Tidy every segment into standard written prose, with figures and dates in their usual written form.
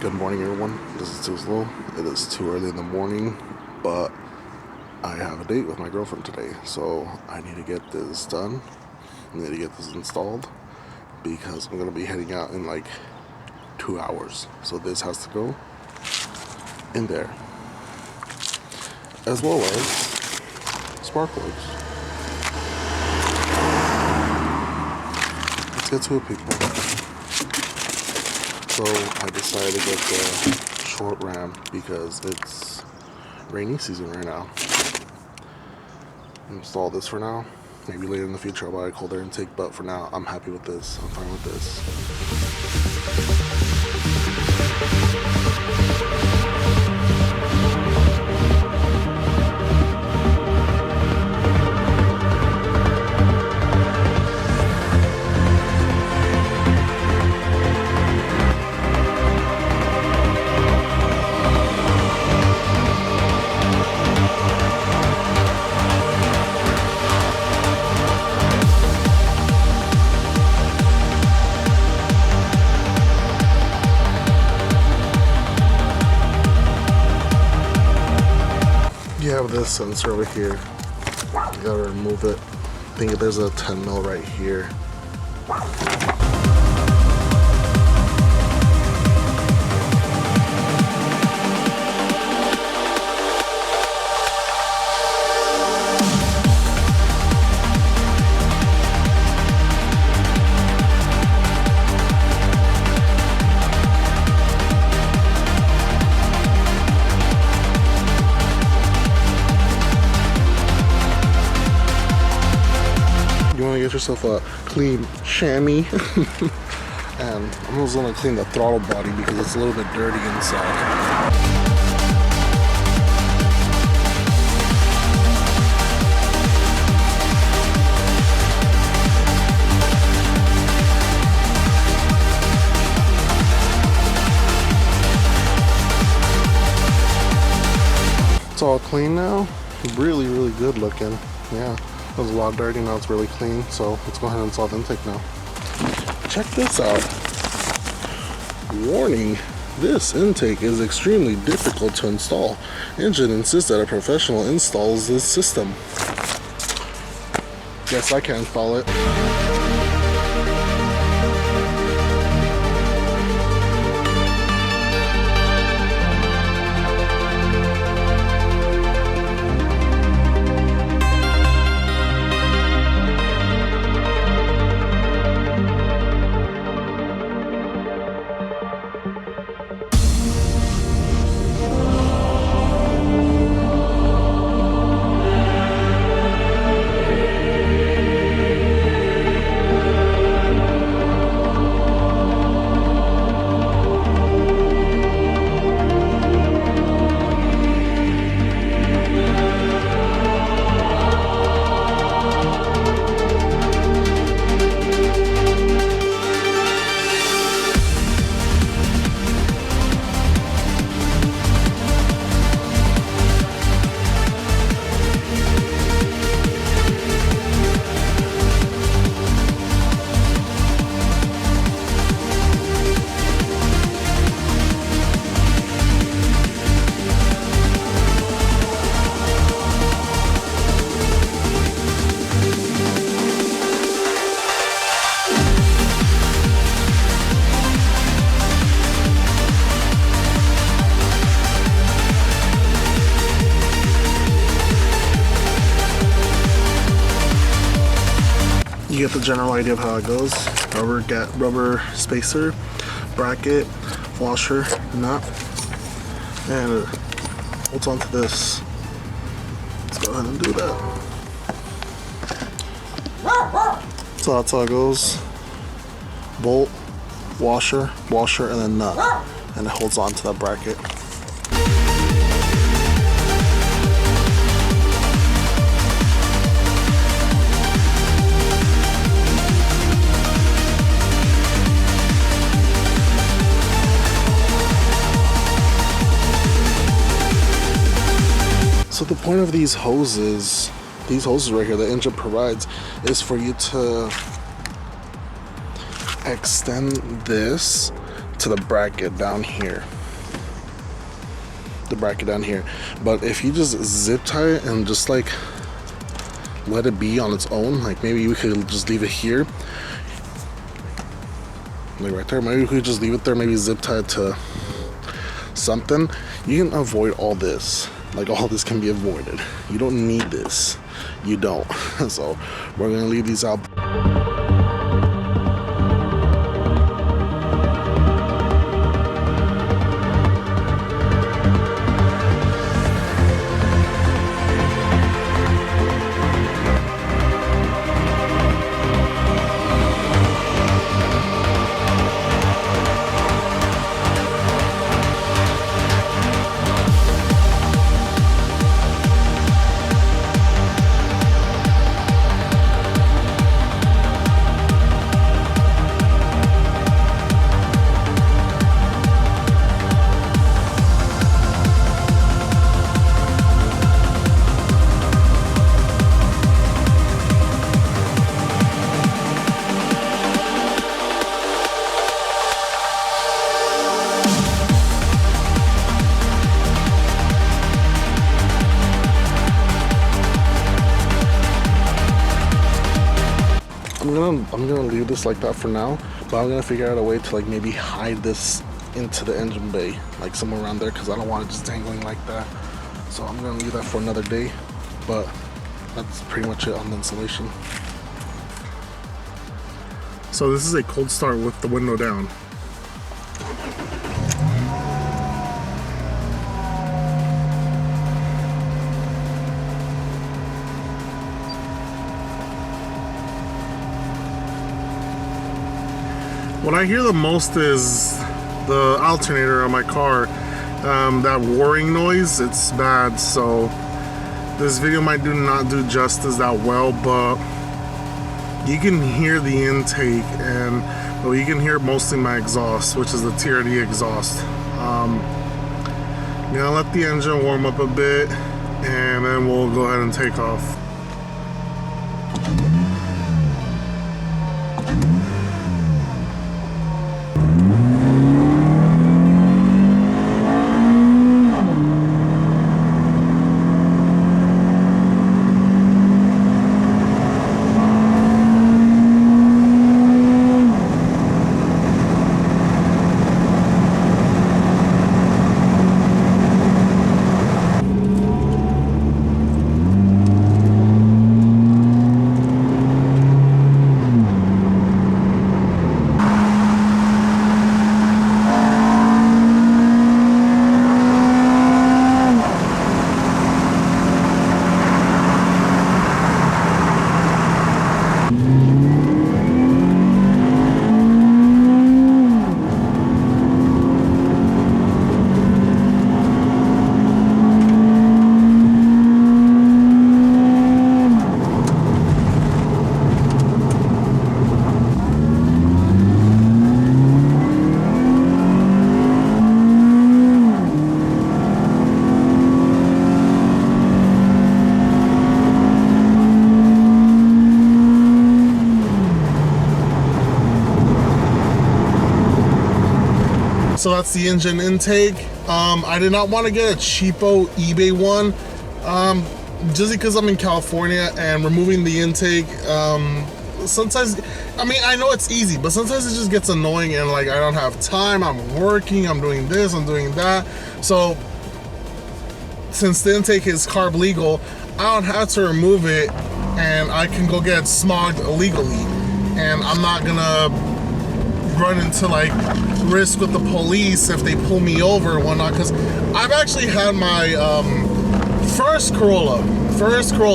Good morning, everyone. This is too slow. It is too early in the morning, but I have a date with my girlfriend today, so I need to get this done. I need to get this installed because I'm going to be heading out in like 2 hours. So this has to go in there, as well as spark plugs. Let's get to it, people. So I decided to get the short ram because it's rainy season right now. Install this for now. Maybe later in the future I'll buy a colder intake, but for now I'm happy with this. I'm fine with this. You have this sensor over here. You gotta remove it. I think there's a 10 mil right here. Get yourself a clean chamois and I'm just gonna clean the throttle body because it's a little bit dirty inside. It's all clean now. Really good looking. Yeah. It was a lot dirty, now it's really clean, so let's go ahead and install the intake now. Check this out. Warning, this intake is extremely difficult to install. Injen insists that a professional installs this system. Guess I can't install it. You get the general idea of how it goes. Rubber spacer, bracket, washer, nut, and it holds onto this. Let's go ahead and do that. So that's how it goes. Bolt, washer, and then nut, and it holds onto that bracket. So the point of these hoses right here that Injen provides is for you to extend this to the bracket down here. the bracket down here. But if you just zip tie it and just like let it be on its own, like maybe we could just leave it here, like right there, maybe we could just leave it there, maybe zip tie it to something, you can avoid all this. Like all this can be avoided. You don't need this, you don't. So we're gonna leave these out. I'm gonna leave this like that for now, but I'm gonna figure out a way to like maybe hide this into the engine bay, like somewhere around there, because I don't want it just dangling like that. So I'm gonna leave that for another day, but that's pretty much it on the installation. So this is a cold start with the window down. What I hear the most is the alternator on my car, that whirring noise. It's bad, so this video might not do justice that well, but you can hear the intake, and well, you can hear mostly my exhaust, which is the TRD exhaust. I'm gonna let the engine warm up a bit, and then we'll go ahead and take off. So that's the engine intake. I did not want to get a cheapo eBay one, just because I'm in California and removing the intake, sometimes, I mean, I know it's easy, but sometimes it just gets annoying, and like I don't have time, I'm working, I'm doing this, I'm doing that. So since the intake is carb legal, I don't have to remove it, and I can go get smogged illegally, and I'm not gonna run into like risk with the police if they pull me over or whatnot. Because I've actually had my first Corolla,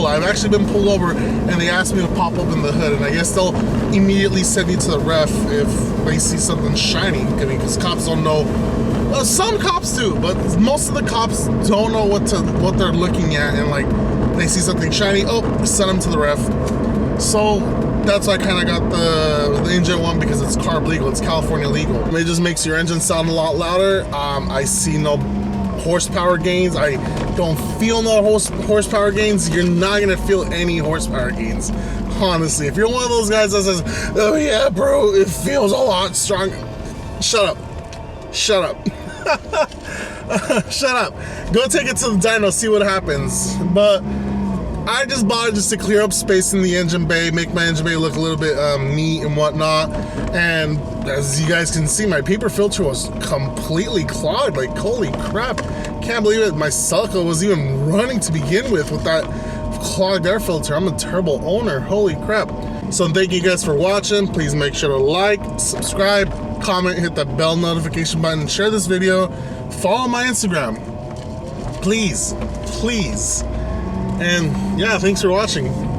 I've actually been pulled over and they asked me to pop open the hood, and I guess they'll immediately send me to the ref if they see something shiny. I mean, because cops don't know. Well, some cops do, but most of the cops don't know what they're looking at, and like they see something shiny, oh, send them to the ref. So that's why I kind of got the Injen one, because it's carb legal, it's California legal. It just makes your engine sound a lot louder. I see no horsepower gains. I don't feel no horsepower gains. You're not gonna feel any horsepower gains, honestly. If you're one of those guys that says, oh yeah bro, it feels a lot stronger, shut up. Shut up. Go take it to the dyno, see what happens. But I just bought it just to clear up space in the engine bay, make my engine bay look a little bit neat and whatnot. And as you guys can see, my paper filter was completely clogged. Like, holy crap. Can't believe it. My Celica was even running to begin with that clogged air filter. I'm a terrible owner. Holy crap. So thank you guys for watching. Please make sure to like, subscribe, comment, hit that bell notification button, share this video, follow my Instagram. Please, please. And yeah, thanks for watching.